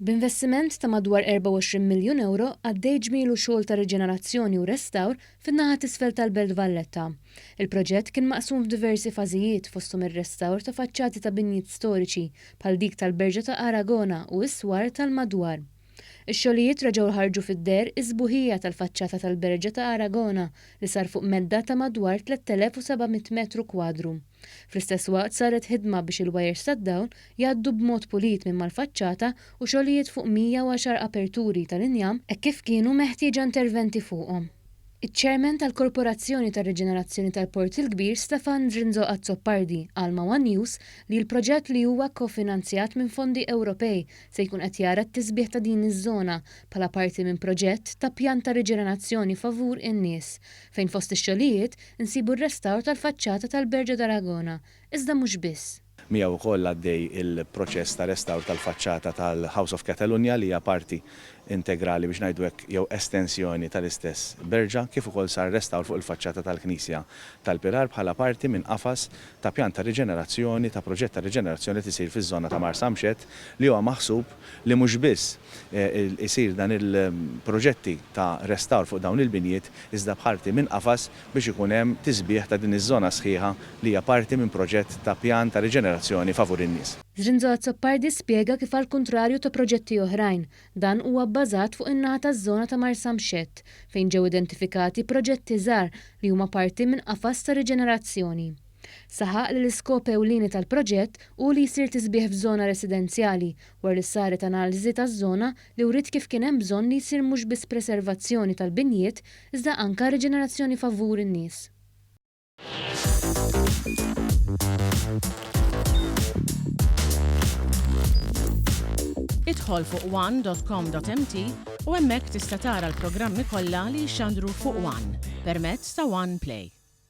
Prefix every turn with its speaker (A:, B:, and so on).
A: B'investiment ta' madwar 24 miljun euro għaddej ġmielu xogħol ta' riġenerazzjoni u restawr fin-naħa t'isfel tal-Belt Valletta. Il-proġett kien maqsum f'diversi fażijiet fosthom ir-restawr ta' faċċati ta' binjiet storiċi bħal dik tal-Berġa ta' Aragona u s-swar tal-madwar. Ix-xogħlijiet reġgħu ħarġu fid-der iż-sbuħija tal-faċċata tal-Berġa ta' Aragona li sar fuq medda ta' madwar 3700 metru kwadru. Fl-istess waqt saret ħidma biex il-wajers tad-dawn jgħaddu b'mod pulit minn mal-faċċata u xogħlijiet fuq 110 aperturi tal-injam hekk kif kienu meħtieġa interventi fuqhom. Iċ-Chairman tal-Korporazzjoni tar-Riġenerazzjoni tal-Port il-Kbir Stefan Drinzo Azzopardi għalma One News li l-proġett li huwa kofinanzjat minn fondi Ewropej se jkun qed jara t-tisbieħ ta' din iż-żona bħala parti minn proġett ta' pjan ta' riġenerazzjoni favur in-nies fejn fost ix-xogħlijiet insibu r-restawr tal-faċċata tal-Berġa d'Aragona, iżda mhux biss.
B: Miegħu wkoll għaddej il-proċess ta' restawr tal-faċċata tal-House of Catalonia li hija parti integrali biex ngħidu hekk jew estensjoni tal-istess Berġa kif ukoll sar restawr fuq il-faċċata tal-Knisja tal-Pilar bħala parti minn qafas ta' pjan ta' riġenerazzjoni ta' proġett ta' riġenerazzjoni li tisir fiż-żona ta' Marsamxett li huwa maħsub li mhux biss isir dan il-proġetti ta' restawr fuq dawn il-binjiet iżda bħarti minn qafas biex ikun hemm tisbieħ ta' din iż-żona sħiħa li hija parti minn proġett ta' pjan ta' riġenerazzjoni favur in-nies.
A: Drinzo Azzopardi spjega kif għall-kuntrarju ta' proġetti oħrajn dan huwa bbażat fuq in-naħa taż-żona ta' Marsamxett fejn ġew identifikati proġetti żgħar li huma parti minn qafas ta' riġenerazzjoni. Saħaq li l-iskop ewlieni tal-proġett hu li jsir tisbieħ f'żona residenzjali wara li saret analiżi taż-żona li wrid kif kien hemm bżonn li jsir mhux biss preservazzjoni tal-binjiet iżda anke riġenerazzjoni favur in-nies.
C: Idħol fuq one.com.mt u hemmhekk tista' tara l-programmi kollha li jxandru fuq One permezz ta' One Play.